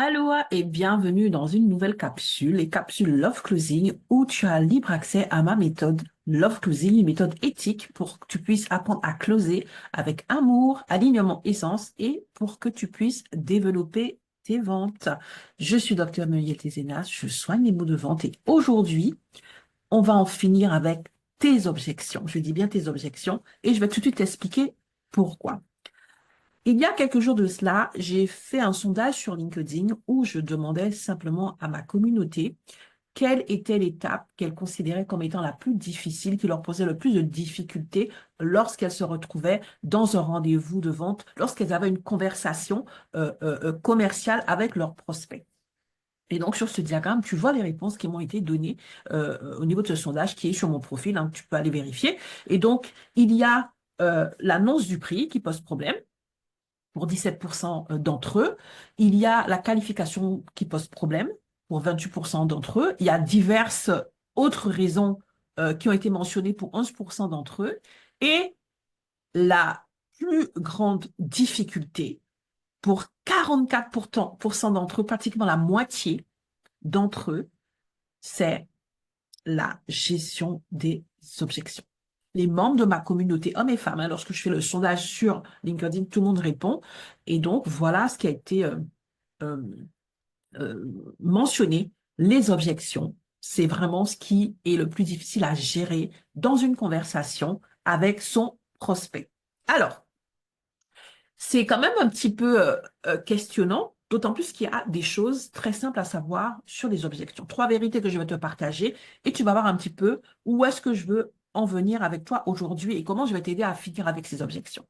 Allô et bienvenue dans une nouvelle capsule, les capsules Love Closing, où tu as libre accès à ma méthode Love Closing, une méthode éthique pour que tu puisses apprendre à closer avec amour, alignement essence et pour que tu puisses développer tes ventes. Je suis Dr Muriel Tézénas, je soigne les mots de vente et aujourd'hui, on va en finir avec tes objections. Je dis bien tes objections et je vais tout de suite t'expliquer pourquoi. Il y a quelques jours de cela, j'ai fait un sondage sur LinkedIn où je demandais simplement à ma communauté quelle était l'étape qu'elle considérait comme étant la plus difficile, qui leur posait le plus de difficultés lorsqu'elles se retrouvaient dans un rendez-vous de vente, lorsqu'elles avaient une conversation commerciale avec leurs prospects. Et donc, sur ce diagramme, tu vois les réponses qui m'ont été données au niveau de ce sondage qui est sur mon profil, hein, tu peux aller vérifier. Et donc, il y a l'annonce du prix qui pose problème pour 17% d'entre eux. Il y a la qualification qui pose problème pour 28% d'entre eux. Il y a diverses autres raisons qui ont été mentionnées pour 11% d'entre eux. Et la plus grande difficulté pour 44% d'entre eux, pratiquement la moitié d'entre eux, c'est la gestion des objections. Les membres de ma communauté, hommes et femmes, hein, lorsque je fais le sondage sur LinkedIn, tout le monde répond. Et donc, voilà ce qui a été euh, mentionné. Les objections, c'est vraiment ce qui est le plus difficile à gérer dans une conversation avec son prospect. Alors, c'est quand même un petit peu questionnant, d'autant plus qu'il y a des choses très simples à savoir sur les objections. Trois vérités que je vais te partager et tu vas voir un petit peu où est-ce que je veux en venir avec toi aujourd'hui et comment je vais t'aider à finir avec ces objections.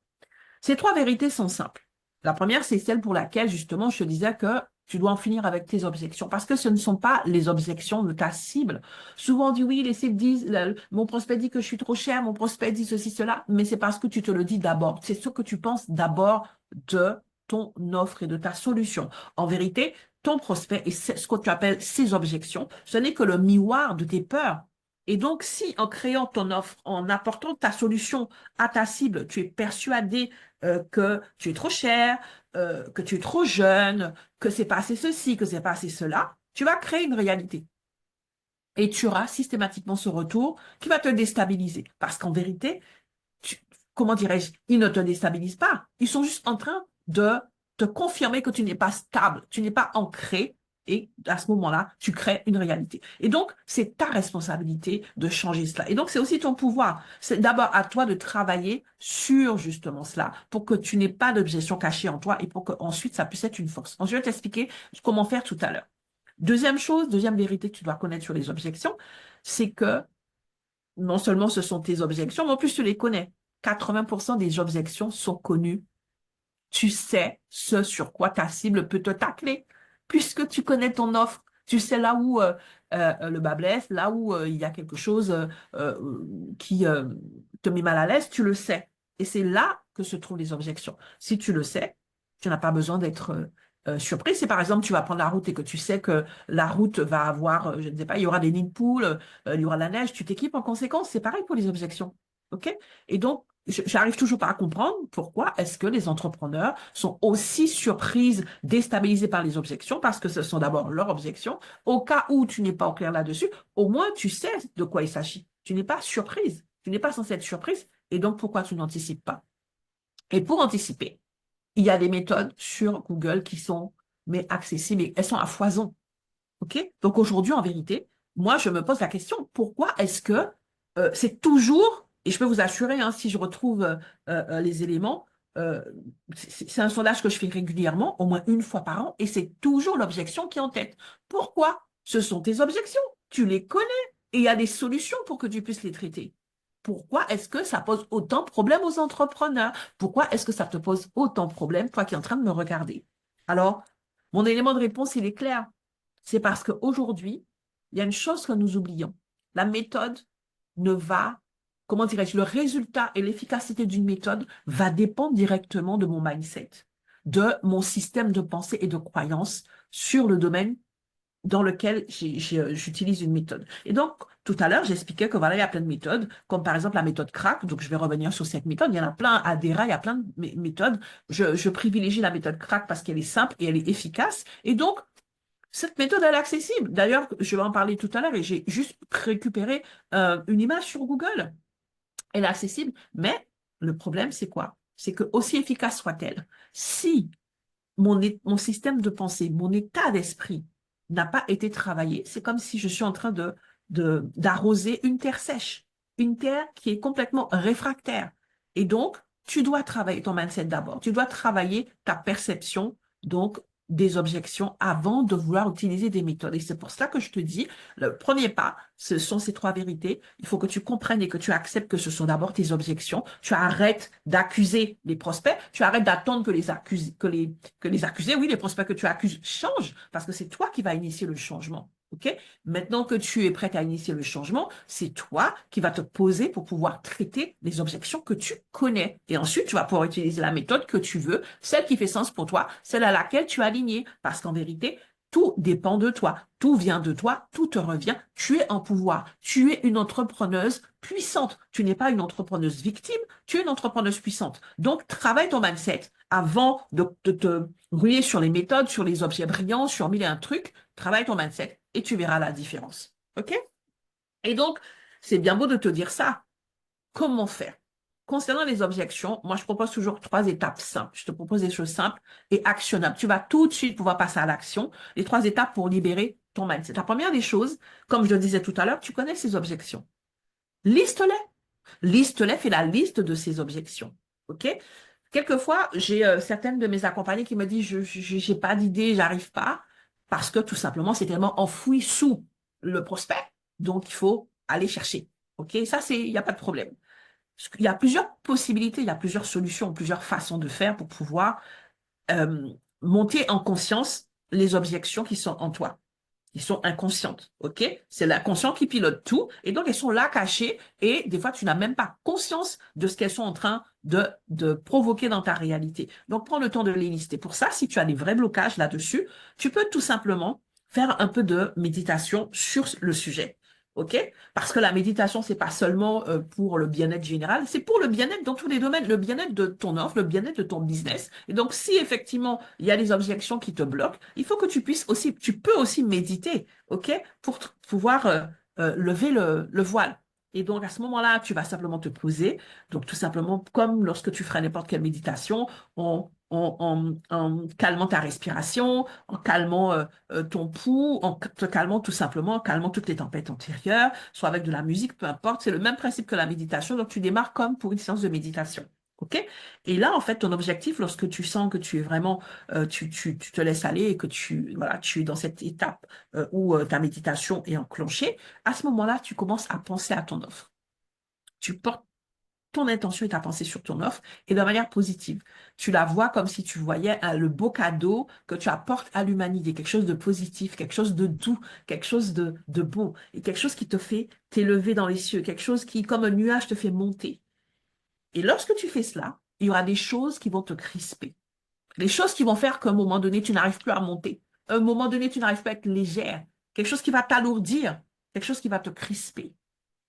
Ces trois vérités sont simples. La première, c'est celle pour laquelle, justement, je te disais que tu dois en finir avec tes objections parce que ce ne sont pas les objections de ta cible. Souvent, on dit oui, les cibles disent, mon prospect dit que je suis trop cher, mon prospect dit ceci, cela, mais c'est parce que tu te le dis d'abord. C'est ce que tu penses d'abord de ton offre et de ta solution. En vérité, ton prospect et ce que tu appelles ses objections, ce n'est que le miroir de tes peurs. Et donc, si en créant ton offre, en apportant ta solution à ta cible, tu es persuadé que tu es trop cher, que tu es trop jeune, que c'est pas assez ceci, que c'est pas assez cela, tu vas créer une réalité. Et tu auras systématiquement ce retour qui va te déstabiliser. Parce qu'en vérité, comment dirais-je, ils ne te déstabilisent pas. Ils sont juste en train de te confirmer que tu n'es pas stable, tu n'es pas ancré. Et à ce moment-là, tu crées une réalité. Et donc, c'est ta responsabilité de changer cela. Et donc, c'est aussi ton pouvoir. C'est d'abord à toi de travailler sur justement cela pour que tu n'aies pas d'objection cachée en toi et pour qu'ensuite, ça puisse être une force. Donc, je vais t'expliquer comment faire tout à l'heure. Deuxième chose, deuxième vérité que tu dois connaître sur les objections, c'est que non seulement ce sont tes objections, mais en plus tu les connais. 80% des objections sont connues. Tu sais ce sur quoi ta cible peut te tacler, puisque tu connais ton offre. Tu sais là où le bas blesse, là où il y a quelque chose qui te met mal à l'aise, tu le sais. Et c'est là que se trouvent les objections. Si tu le sais, tu n'as pas besoin d'être surpris. Si par exemple tu vas prendre la route et que tu sais que la route va avoir, je ne sais pas, il y aura des nids de poules, il y aura de la neige, tu t'équipes en conséquence. C'est pareil pour les objections. OK? Et donc, j'arrive toujours pas à comprendre pourquoi est-ce que les entrepreneurs sont aussi surprises, déstabilisés par les objections, parce que ce sont d'abord leurs objections. Au cas où tu n'es pas au clair là-dessus, au moins tu sais de quoi il s'agit. Tu n'es pas surprise. Tu n'es pas censé être surprise. Et donc, pourquoi tu n'anticipes pas? Et pour anticiper, il y a des méthodes sur Google qui sont mais accessibles et elles sont à foison. OK? Donc aujourd'hui, en vérité, moi, je me pose la question, pourquoi est-ce que c'est toujours, et je peux vous assurer, hein, si je retrouve les éléments, euh, c'est un sondage que je fais régulièrement, au moins une fois par an, et c'est toujours l'objection qui est en tête. Pourquoi? Ce sont tes objections, tu les connais, et il y a des solutions pour que tu puisses les traiter. Pourquoi est-ce que ça pose autant de problèmes aux entrepreneurs? Pourquoi est-ce que ça te pose autant de problèmes, toi qui es en train de me regarder? Alors, mon élément de réponse, il est clair. C'est parce qu'aujourd'hui, il y a une chose que nous oublions. La méthode ne va, comment dirais-je, le résultat et l'efficacité d'une méthode va dépendre directement de mon mindset, de mon système de pensée et de croyance sur le domaine dans lequel j'utilise une méthode. Et donc, tout à l'heure, j'expliquais que voilà, il y a plein de méthodes, comme par exemple la méthode CRAC. Donc, je vais revenir sur cette méthode. Il y en a plein à DERA, il y a plein de méthodes. Je privilégie la méthode CRAC parce qu'elle est simple et elle est efficace. Et donc, cette méthode, elle est accessible. D'ailleurs, je vais en parler tout à l'heure et j'ai juste récupéré une image sur Google. Elle est accessible, mais le problème, c'est quoi? C'est que aussi efficace soit-elle, si mon système de pensée, mon état d'esprit n'a pas été travaillé, c'est comme si je suis en train d'arroser une terre sèche, une terre qui est complètement réfractaire. Et donc, tu dois travailler ton mindset d'abord. Tu dois travailler ta perception, donc, des objections avant de vouloir utiliser des méthodes. Et c'est pour cela que je te dis, le premier pas, ce sont ces trois vérités. Il faut que tu comprennes et que tu acceptes que ce sont d'abord tes objections. Tu arrêtes d'accuser les prospects. Tu arrêtes d'attendre que les accusés, oui, les prospects que tu accuses changent parce que c'est toi qui vas initier le changement. OK? Maintenant que tu es prête à initier le changement, c'est toi qui vas te poser pour pouvoir traiter les objections que tu connais. Et ensuite, tu vas pouvoir utiliser la méthode que tu veux, celle qui fait sens pour toi, celle à laquelle tu es aligné. Parce qu'en vérité, tout dépend de toi. Tout vient de toi. Tout te revient. Tu es en pouvoir. Tu es une entrepreneuse puissante. Tu n'es pas une entrepreneuse victime. Tu es une entrepreneuse puissante. Donc, travaille ton mindset avant de te ruer sur les méthodes, sur les objets brillants, sur mille et un trucs. Travaille ton mindset et tu verras la différence. OK? Et donc, c'est bien beau de te dire ça. Comment faire? Concernant les objections, moi, je propose toujours trois étapes simples. Je te propose des choses simples et actionnables. Tu vas tout de suite pouvoir passer à l'action. Les trois étapes pour libérer ton mindset. La première des choses, comme je le disais tout à l'heure, tu connais ces objections. Liste-les. Liste-les, fais la liste de ces objections. OK? Quelquefois, j'ai certaines de mes accompagnées qui me disent, je n'ai pas d'idée, j'arrive pas, parce que tout simplement, c'est tellement enfoui sous le prospect. Donc, il faut aller chercher. OK? Ça, il n'y a pas de problème. Il y a plusieurs possibilités, il y a plusieurs solutions, plusieurs façons de faire pour pouvoir euh, monter en conscience les objections qui sont en toi. Ils sont inconscientes, OK? C'est l'inconscient qui pilote tout, et donc elles sont là cachées, et des fois, tu n'as même pas conscience de ce qu'elles sont en train de provoquer dans ta réalité. Donc, prends le temps de les lister. Pour ça, si tu as des vrais blocages là-dessus, tu peux tout simplement faire un peu de méditation sur le sujet. OK? Parce que la méditation, c'est pas seulement pour le bien-être général, c'est pour le bien-être dans tous les domaines, le bien-être de ton offre, le bien-être de ton business. Et donc, si effectivement, il y a des objections qui te bloquent, il faut que tu puisses aussi, tu peux aussi méditer, OK? Pour pouvoir lever le voile. Et donc, à ce moment-là, tu vas simplement te poser. Donc, tout simplement, comme lorsque tu feras n'importe quelle méditation, en calmant ta respiration, en calmant ton pouls, en te calmant tout simplement, en calmant toutes les tempêtes antérieures, soit avec de la musique, peu importe. C'est le même principe que la méditation. Donc, tu démarres comme pour une séance de méditation. OK? Et là, en fait, ton objectif, lorsque tu sens que tu es vraiment, tu te laisses aller et que voilà, tu es dans cette étape où ta méditation est enclenchée, à ce moment-là, tu commences à penser à ton offre. Tu portes ton intention et ta pensée sur ton offre et de manière positive. Tu la vois comme si tu voyais le beau cadeau que tu apportes à l'humanité, quelque chose de positif, quelque chose de doux, quelque chose de beau et quelque chose qui te fait t'élever dans les cieux, quelque chose qui, comme un nuage, te fait monter. Et lorsque tu fais cela, il y aura des choses qui vont te crisper. Des choses qui vont faire qu'à un moment donné, tu n'arrives plus à monter. À un moment donné, tu n'arrives plus à être légère. Quelque chose qui va t'alourdir. Quelque chose qui va te crisper.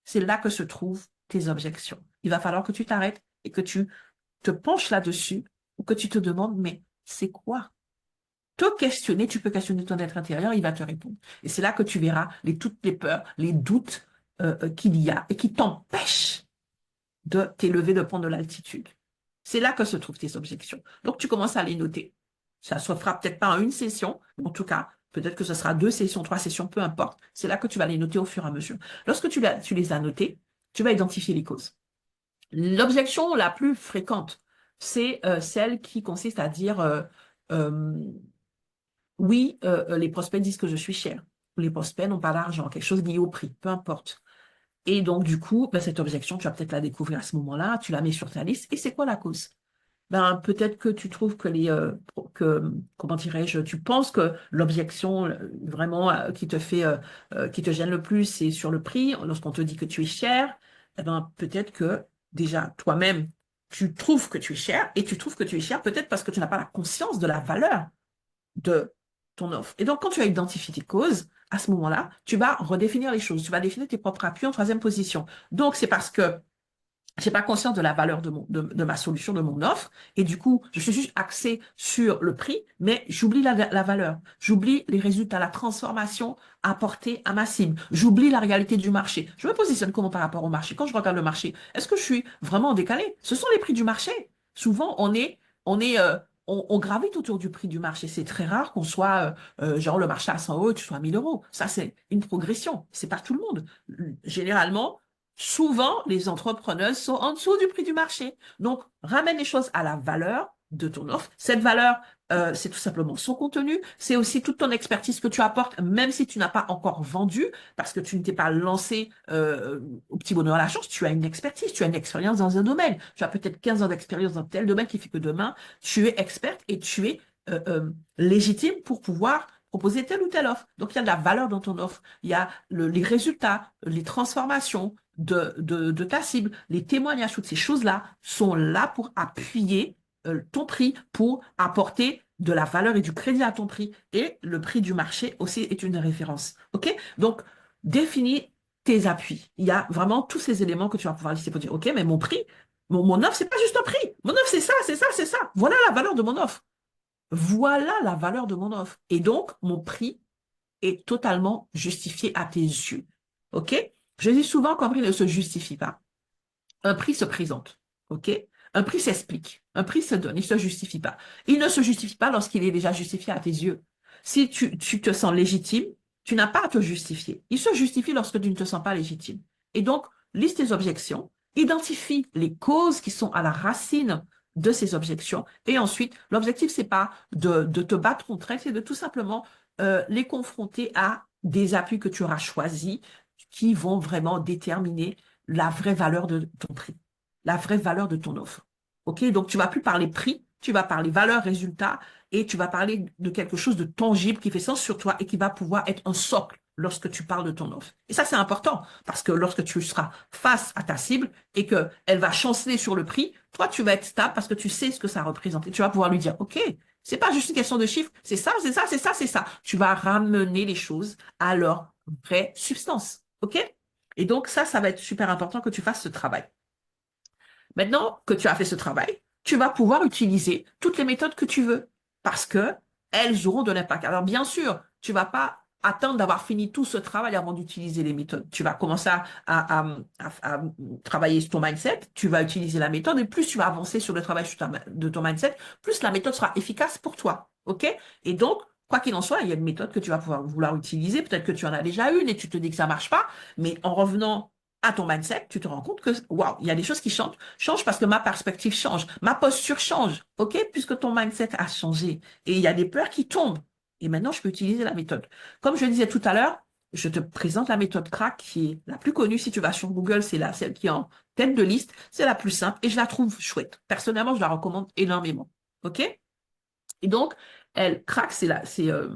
C'est là que se trouvent tes objections. Il va falloir que tu t'arrêtes et que tu te penches là-dessus ou que tu te demandes, mais c'est quoi? Te questionner, tu peux questionner ton être intérieur, il va te répondre. Et c'est là que tu verras toutes les peurs, les doutes qu'il y a et qui t'empêchent de t'élever, de prendre de l'altitude. C'est là que se trouvent tes objections. Donc, tu commences à les noter. Ça ne se fera peut-être pas en une session, mais en tout cas, peut-être que ce sera deux sessions, trois sessions, peu importe. C'est là que tu vas les noter au fur et à mesure. Lorsque tu les as notées, tu vas identifier les causes. L'objection la plus fréquente, c'est celle qui consiste à dire euh, oui, les prospects disent que je suis cher. Ou les prospects n'ont pas d'argent, quelque chose lié au prix, peu importe. Et donc, du coup, ben, cette objection, tu vas peut-être la découvrir à ce moment-là, tu la mets sur ta liste. Et c'est quoi la cause? Ben, peut-être que tu trouves comment dirais-je, tu penses que l'objection vraiment qui te gêne le plus, c'est sur le prix. Lorsqu'on te dit que tu es cher, eh ben, peut-être que déjà toi-même, tu trouves que tu es cher et tu trouves que tu es cher peut-être parce que tu n'as pas la conscience de la valeur de ton offre. Et donc, quand tu as identifié tes causes, à ce moment-là, tu vas redéfinir les choses. Tu vas définir tes propres appuis en troisième position. Donc, c'est parce que je n'ai pas conscience de la valeur de ma solution, de mon offre. Et du coup, je suis juste axé sur le prix, mais j'oublie la valeur. J'oublie les résultats, la transformation apportée à ma cible. J'oublie la réalité du marché. Je me positionne comment par rapport au marché? Quand je regarde le marché, est-ce que je suis vraiment en décalé? Ce sont les prix du marché. Souvent, on gravite autour du prix du marché. C'est très rare qu'on soit, genre, le marché à 100 euros et tu sois à 1000 euros. Ça, c'est une progression. C'est pas tout le monde. Généralement, souvent, les entrepreneurs sont en dessous du prix du marché. Donc, ramène les choses à la valeur de ton offre. Cette valeur, c'est tout simplement son contenu. C'est aussi toute ton expertise que tu apportes, même si tu n'as pas encore vendu, parce que tu ne t'es pas lancé au petit bonheur à la chance. Tu as une expertise, tu as une expérience dans un domaine. Tu as peut-être 15 ans d'expérience dans tel domaine qui fait que demain, tu es experte et tu es légitime pour pouvoir proposer telle ou telle offre. Donc, il y a de la valeur dans ton offre. Il y a les résultats, les transformations de ta cible. Les témoignages, toutes ces choses-là sont là pour appuyer ton prix, pour apporter de la valeur et du crédit à ton prix. Et le prix du marché aussi est une référence. OK? Donc, définis tes appuis. Il y a vraiment tous ces éléments que tu vas pouvoir lister pour dire, OK, mais mon prix, mon offre, c'est pas juste un prix. Mon offre, c'est ça, c'est ça, c'est ça. Voilà la valeur de mon offre. Voilà la valeur de mon offre. Et donc, mon prix est totalement justifié à tes yeux. OK? Je dis souvent qu'un prix ne se justifie pas. Un prix se présente. OK? Un prix s'explique. Un prix se donne. Il ne se justifie pas. Il ne se justifie pas lorsqu'il est déjà justifié à tes yeux. Si tu te sens légitime, tu n'as pas à te justifier. Il se justifie lorsque tu ne te sens pas légitime. Et donc, liste tes objections, identifie les causes qui sont à la racine de ces objections. Et ensuite, l'objectif, c'est pas de te battre contre elles, c'est de tout simplement les confronter à des appuis que tu auras choisis qui vont vraiment déterminer la vraie valeur de ton prix, la vraie valeur de ton offre. OK? Donc, tu vas plus parler prix, tu vas parler valeur, résultat, et tu vas parler de quelque chose de tangible qui fait sens sur toi et qui va pouvoir être un socle lorsque tu parles de ton offre. Et ça, c'est important parce que lorsque tu seras face à ta cible et qu'elle va chanceler sur le prix, toi, tu vas être stable parce que tu sais ce que ça représente et tu vas pouvoir lui dire, OK, c'est pas juste une question de chiffres, c'est ça, c'est ça, c'est ça, c'est ça. Tu vas ramener les choses à leur vraie substance. OK? Et donc, ça va être super important que tu fasses ce travail. Maintenant que tu as fait ce travail, tu vas pouvoir utiliser toutes les méthodes que tu veux parce que elles auront de l'impact. Alors, bien sûr, tu vas pas attendre d'avoir fini tout ce travail avant d'utiliser les méthodes. Tu vas commencer à travailler sur ton mindset, tu vas utiliser la méthode et plus tu vas avancer sur le travail de ton mindset, plus la méthode sera efficace pour toi. OK? Et donc, quoi qu'il en soit, il y a une méthode que tu vas pouvoir vouloir utiliser. Peut-être que tu en as déjà une et tu te dis que ça marche pas, mais en revenant à ton mindset, tu te rends compte que, waouh, il y a des choses qui changent parce que ma perspective change, ma posture change, OK? Puisque ton mindset a changé et il y a des peurs qui tombent. Et maintenant, je peux utiliser la méthode. Comme je le disais tout à l'heure, je te présente la méthode CRAC qui est la plus connue. Si tu vas sur Google, c'est celle qui est en tête de liste. C'est la plus simple et je la trouve chouette. Personnellement, je la recommande énormément. OK? Et donc, CRAC, c'est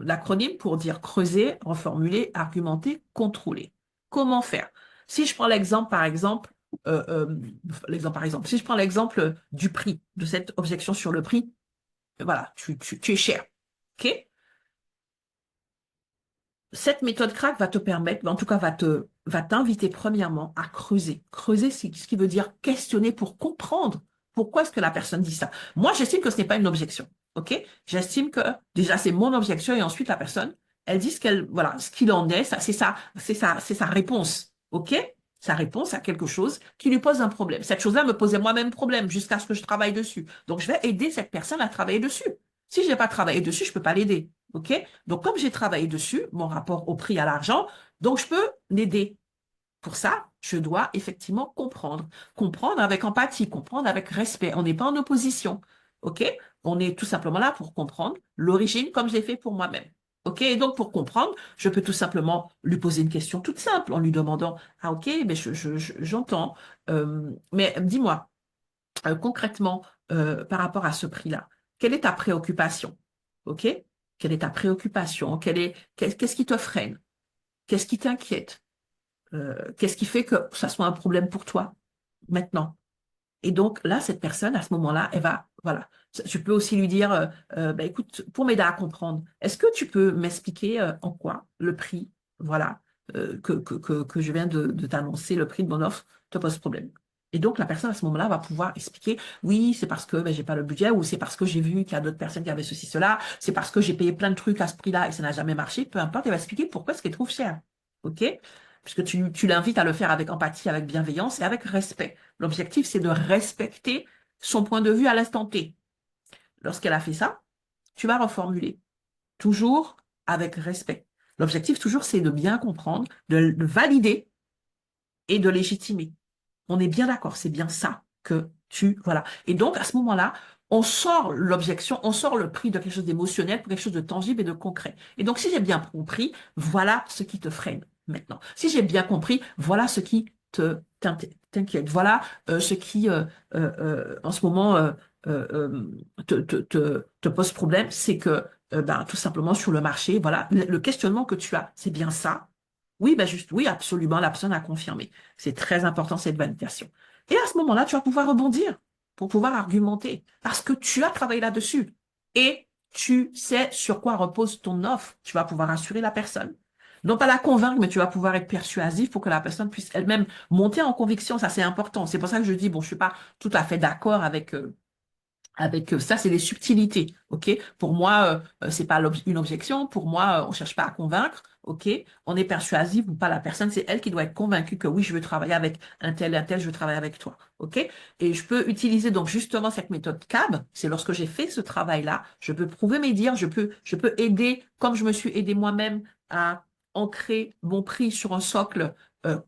l'acronyme pour dire creuser, reformuler, argumenter, contrôler. Comment faire? Si je prends l'exemple, par exemple, si je prends l'exemple du prix, de cette objection sur le prix, voilà, tu es cher. OK? Cette méthode CRAC va te permettre, en tout cas, va t'inviter premièrement à creuser. Creuser, c'est ce qui veut dire questionner pour comprendre pourquoi est-ce que la personne dit ça. Moi, j'estime que ce n'est pas une objection. OK? J'estime que déjà, c'est mon objection et ensuite la personne, elle dit voilà, ce qu'il en est, ça, c'est sa réponse. OK? Sa réponse à quelque chose qui lui pose un problème. Cette chose-là me posait moi-même problème jusqu'à ce que je travaille dessus. Donc, je vais aider cette personne à travailler dessus. Si je n'ai pas travaillé dessus, je ne peux pas l'aider. OK? Donc, comme j'ai travaillé dessus, mon rapport au prix à l'argent, donc je peux l'aider. Pour ça, je dois effectivement comprendre. Comprendre avec empathie, comprendre avec respect. On n'est pas en opposition. OK? On est tout simplement là pour comprendre l'origine comme j'ai fait pour moi-même. OK? Et donc, pour comprendre, je peux tout simplement lui poser une question toute simple en lui demandant, ah, OK, mais j'entends. Mais dis-moi, concrètement, par rapport à ce prix-là, quelle est ta préoccupation? OK? Quelle est ta préoccupation? Qu'est-ce qui te freine? Qu'est-ce qui t'inquiète? Qu'est-ce qui fait que ça soit un problème pour toi maintenant? Et donc là, cette personne, à ce moment-là, elle va, voilà. Tu peux aussi lui dire, bah, écoute, pour m'aider à comprendre, est-ce que tu peux m'expliquer en quoi le prix, voilà, que je viens de t'annoncer, le prix de mon offre, te pose problème? Et donc, la personne, à ce moment-là, va pouvoir expliquer, oui, c'est parce que ben, j'ai pas le budget, ou c'est parce que j'ai vu qu'il y a d'autres personnes qui avaient ceci, cela, c'est parce que j'ai payé plein de trucs à ce prix-là et ça n'a jamais marché, peu importe, elle va expliquer pourquoi est-ce qu'elle trouve cher. OK? Puisque tu l'invites à le faire avec empathie, avec bienveillance et avec respect. L'objectif, c'est de respecter son point de vue à l'instant T. Lorsqu'elle a fait ça, tu vas reformuler, toujours avec respect. L'objectif, toujours, c'est de bien comprendre, de valider et de légitimer. On est bien d'accord, c'est bien ça que voilà. Et donc, à ce moment-là, on sort l'objection, on sort le prix de quelque chose d'émotionnel pour quelque chose de tangible et de concret. Et donc, si j'ai bien compris, voilà ce qui te freine maintenant. Si j'ai bien compris, voilà ce qui t'inquiète. Voilà ce qui, en ce moment, te pose problème, c'est que, ben, tout simplement, sur le marché, voilà, le questionnement que tu as, c'est bien ça. Oui, ben juste, oui, absolument, la personne a confirmé. C'est très important, cette validation. Et à ce moment-là, tu vas pouvoir rebondir pour pouvoir argumenter parce que tu as travaillé là-dessus et tu sais sur quoi repose ton offre. Tu vas pouvoir assurer la personne. Non pas la convaincre, mais tu vas pouvoir être persuasif pour que la personne puisse elle-même monter en conviction. Ça, c'est important. C'est pour ça que je dis, bon, je suis pas tout à fait d'accord avec ça, c'est les subtilités, ok? Pour moi, c'est pas une objection. Pour moi, on cherche pas à convaincre, ok? On est persuasif ou pas la personne, c'est elle qui doit être convaincue que oui, je veux travailler avec un tel, je veux travailler avec toi, ok? Et je peux utiliser donc justement cette méthode CAB. C'est lorsque j'ai fait ce travail-là, je peux prouver mes dires, je peux aider, comme je me suis aidé moi-même à ancrer mon prix sur un socle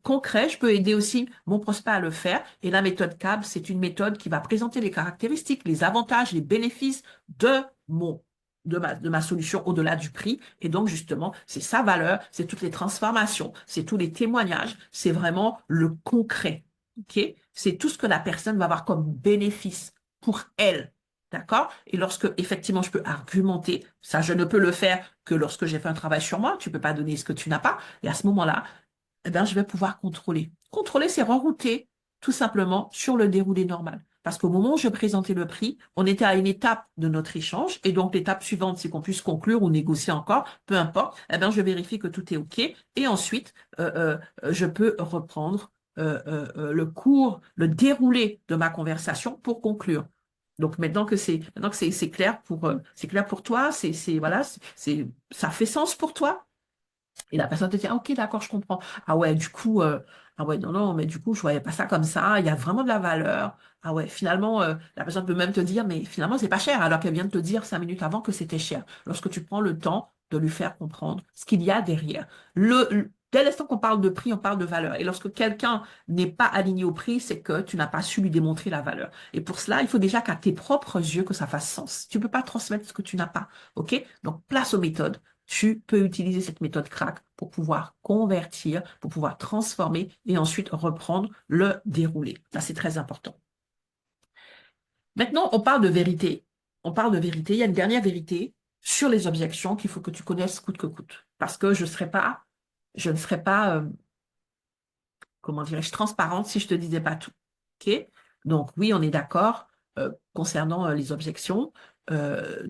concret. Je peux aider aussi mon prospect à le faire. Et la méthode CAB, c'est une méthode qui va présenter les caractéristiques, les avantages, les bénéfices de ma solution au-delà du prix. Et donc, justement, c'est sa valeur, c'est toutes les transformations, c'est tous les témoignages, c'est vraiment le concret. OK? C'est tout ce que la personne va avoir comme bénéfice pour elle. D'accord? Et lorsque, effectivement, je peux argumenter, ça, je ne peux le faire que lorsque j'ai fait un travail sur moi. Tu ne peux pas donner ce que tu n'as pas. Et à ce moment-là, eh bien, je vais pouvoir contrôler. Contrôler, c'est rerouter tout simplement sur le déroulé normal. Parce qu'au moment où je présentais le prix, on était à une étape de notre échange. Et donc, l'étape suivante, c'est qu'on puisse conclure ou négocier encore, peu importe. Eh bien, je vérifie que tout est OK. Et ensuite, je peux reprendre le cours, le déroulé de ma conversation pour conclure. Donc maintenant que c'est clair pour toi, voilà, ça fait sens pour toi. Et la personne te dit, ah, ok, d'accord, je comprends. Ah ouais, du coup, ah ouais, non, non, mais du coup, je voyais pas ça comme ça. Il y a vraiment de la valeur. Ah ouais, finalement, la personne peut même te dire, mais finalement, c'est pas cher, alors qu'elle vient de te dire 5 minutes avant que c'était cher. Lorsque tu prends le temps de lui faire comprendre ce qu'il y a derrière. Dès l'instant qu'on parle de prix, on parle de valeur. Et lorsque quelqu'un n'est pas aligné au prix, c'est que tu n'as pas su lui démontrer la valeur. Et pour cela, il faut déjà qu'à tes propres yeux, que ça fasse sens. Tu peux pas transmettre ce que tu n'as pas. OK? Donc, place aux méthodes. Tu peux utiliser cette méthode crack pour pouvoir convertir, pour pouvoir transformer et ensuite reprendre le déroulé. Ça, c'est très important. Maintenant, on parle de vérité. On parle de vérité. Il y a une dernière vérité sur les objections qu'il faut que tu connaisses coûte que coûte. Parce que je ne serais pas, comment dirais-je, transparente si je te disais pas tout. OK? Donc, oui, on est d'accord concernant les objections.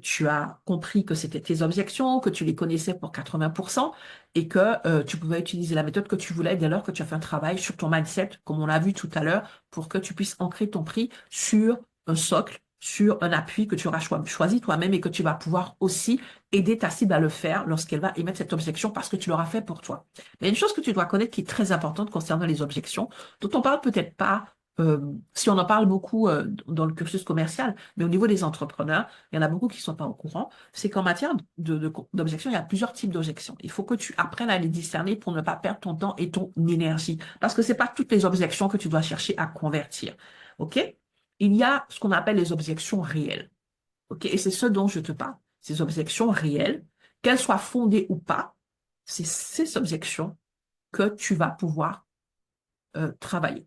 Tu as compris que c'était tes objections, que tu les connaissais pour 80% et que tu pouvais utiliser la méthode que tu voulais dès lors que tu as fait un travail sur ton mindset, comme on l'a vu tout à l'heure, pour que tu puisses ancrer ton prix sur un socle, sur un appui que tu auras choisi toi-même et que tu vas pouvoir aussi aider ta cible à le faire lorsqu'elle va émettre cette objection parce que tu l'auras fait pour toi. Mais une chose que tu dois connaître qui est très importante concernant les objections, dont on parle peut-être pas, si on en parle beaucoup dans le cursus commercial, mais au niveau des entrepreneurs, il y en a beaucoup qui ne sont pas au courant, c'est qu'en matière d'objections, il y a plusieurs types d'objections. Il faut que tu apprennes à les discerner pour ne pas perdre ton temps et ton énergie. Parce que ce n'est pas toutes les objections que tu dois chercher à convertir. OK? Il y a ce qu'on appelle les objections réelles. OK? Et c'est ce dont je te parle. Ces objections réelles, qu'elles soient fondées ou pas, c'est ces objections que tu vas pouvoir travailler.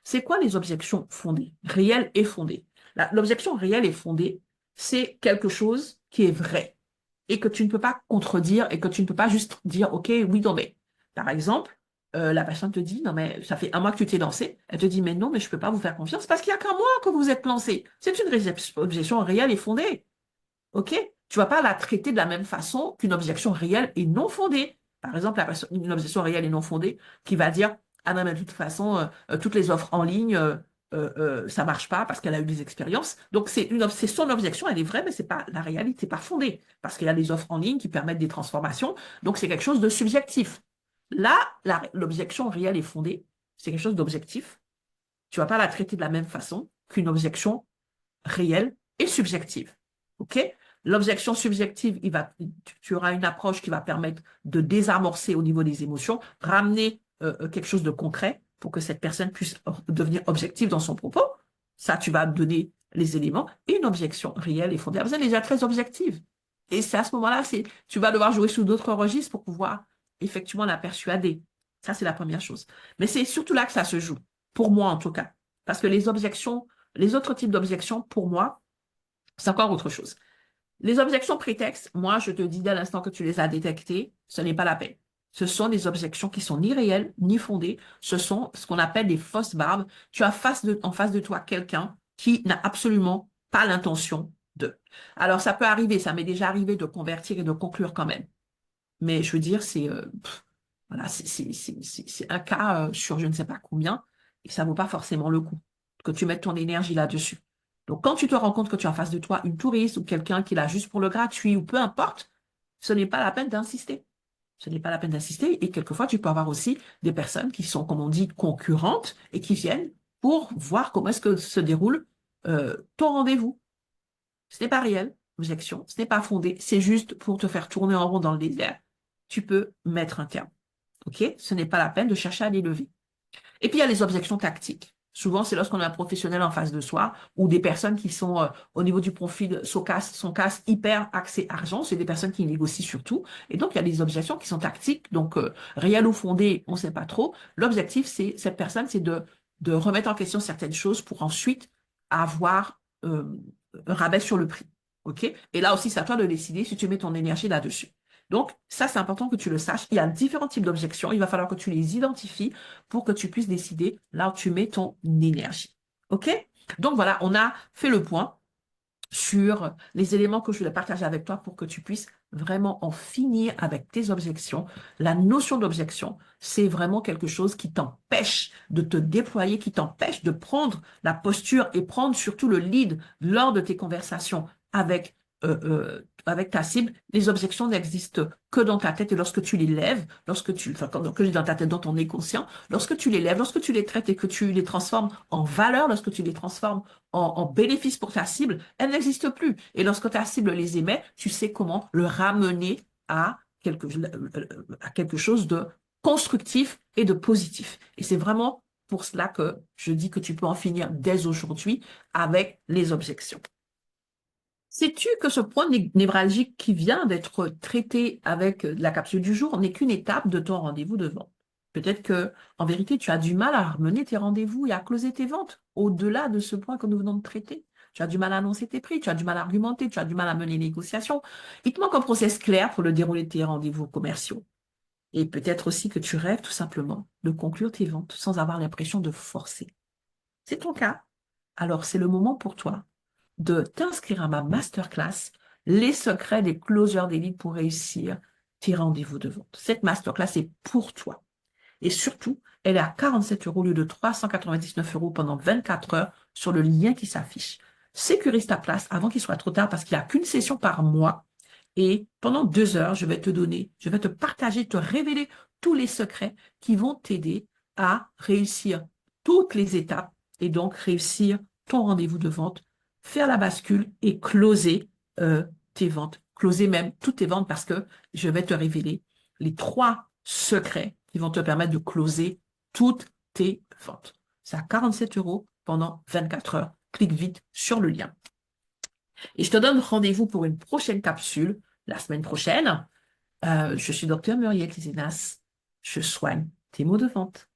C'est quoi les objections fondées, réelles et fondées? L'objection réelle et fondée, c'est quelque chose qui est vrai et que tu ne peux pas contredire et que tu ne peux pas juste dire, OK, oui, non, mais. Par exemple, la personne te dit, non, mais ça fait un mois que tu t'es lancé. Elle te dit, mais non, mais je ne peux pas vous faire confiance parce qu'il n'y a qu'un mois que vous êtes lancé. C'est une objection réelle et fondée. OK? Tu ne vas pas la traiter de la même façon qu'une objection réelle et non fondée. Par exemple, une objection réelle et non fondée qui va dire, ah non, mais de toute façon, toutes les offres en ligne, ça ne marche pas parce qu'elle a eu des expériences. Donc, c'est son objection, elle est vraie, mais c'est pas la réalité, c'est pas fondé. Parce qu'il y a des offres en ligne qui permettent des transformations. Donc, c'est quelque chose de subjectif. Là, l'objection réelle et fondée, c'est quelque chose d'objectif. Tu ne vas pas la traiter de la même façon qu'une objection réelle et subjective. OK? L'objection subjective, tu auras une approche qui va permettre de désamorcer au niveau des émotions, ramener quelque chose de concret pour que cette personne puisse devenir objective dans son propos. Ça, tu vas donner les éléments. Et une objection réelle et fondée, elle est déjà très objective. Et c'est à ce moment-là, tu vas devoir jouer sous d'autres registres pour pouvoir effectivement la persuader. Ça, c'est la première chose. Mais c'est surtout là que ça se joue, pour moi en tout cas. Parce que les autres types d'objections, pour moi, c'est encore autre chose. Les objections prétextes, moi, je te dis dès l'instant que tu les as détectées, ce n'est pas la peine. Ce sont des objections qui sont ni réelles, ni fondées. Ce sont ce qu'on appelle des fausses barbes. Tu as en face de toi quelqu'un qui n'a absolument pas l'intention de. Alors, ça peut arriver, ça m'est déjà arrivé de convertir et de conclure quand même. Mais je veux dire, voilà, c'est un cas sur je ne sais pas combien et ça ne vaut pas forcément le coup que tu mettes ton énergie là-dessus. Donc, quand tu te rends compte que tu as en face de toi une touriste ou quelqu'un qui l'a juste pour le gratuit ou peu importe, ce n'est pas la peine d'insister. Ce n'est pas la peine d'insister. Et quelquefois, tu peux avoir aussi des personnes qui sont, comme on dit, concurrentes et qui viennent pour voir comment est-ce que se déroule ton rendez-vous. Ce n'est pas réel, objection, ce n'est pas fondé, c'est juste pour te faire tourner en rond dans le désert. Tu peux mettre un terme. OK? Ce n'est pas la peine de chercher à les lever. Et puis, il y a les objections tactiques. Souvent, c'est lorsqu'on a un professionnel en face de soi ou des personnes qui sont au niveau du profil sont casse hyper axé argent. C'est des personnes qui négocient surtout. Et donc, il y a des objections qui sont tactiques. Donc, réelles ou fondées, on ne sait pas trop. L'objectif, cette personne, c'est de remettre en question certaines choses pour ensuite avoir un rabais sur le prix. OK? Et là aussi, c'est à toi de décider si tu mets ton énergie là-dessus. Donc, ça, c'est important que tu le saches. Il y a différents types d'objections. Il va falloir que tu les identifies pour que tu puisses décider là où tu mets ton énergie. OK? Donc, voilà, on a fait le point sur les éléments que je voulais partager avec toi pour que tu puisses vraiment en finir avec tes objections. La notion d'objection, c'est vraiment quelque chose qui t'empêche de te déployer, qui t'empêche de prendre la posture et prendre surtout le lead lors de tes conversations avec ta cible. Les objections n'existent que dans ta tête et lorsque tu les lèves, que je dis dans ta tête, dans ton inconscient, lorsque tu les lèves, lorsque tu les traites et que tu les transformes en valeur, lorsque tu les transformes en bénéfice pour ta cible, elles n'existent plus. Et lorsque ta cible les émet, tu sais comment le ramener à quelque chose de constructif et de positif. Et c'est vraiment pour cela que je dis que tu peux en finir dès aujourd'hui avec les objections. Sais-tu que ce point névralgique qui vient d'être traité avec la capsule du jour n'est qu'une étape de ton rendez-vous de vente? Peut-être que, en vérité, tu as du mal à mener tes rendez-vous et à closer tes ventes au-delà de ce point que nous venons de traiter. Tu as du mal à annoncer tes prix, tu as du mal à argumenter, tu as du mal à mener les négociations. Il te manque un process clair pour le dérouler de tes rendez-vous commerciaux. Et peut-être aussi que tu rêves tout simplement de conclure tes ventes sans avoir l'impression de forcer. C'est ton cas? Alors c'est le moment pour toi de t'inscrire à ma masterclass, les secrets des closers d'élite pour réussir tes rendez-vous de vente. Cette masterclass est pour toi. Et surtout, elle est à 47 € au lieu de 399 € pendant 24 heures sur le lien qui s'affiche. Sécurise ta place avant qu'il soit trop tard parce qu'il n'y a qu'une session par mois. Et pendant 2 heures, je vais te partager, te révéler tous les secrets qui vont t'aider à réussir toutes les étapes et donc réussir ton rendez-vous de vente, faire la bascule et closer tes ventes. Closer même toutes tes ventes parce que je vais te révéler les 3 secrets qui vont te permettre de closer toutes tes ventes. C'est à 47 € pendant 24 heures. Clique vite sur le lien. Et je te donne rendez-vous pour une prochaine capsule la semaine prochaine. Je suis Dr Muriel Tizenas. Je soigne tes maux de vente.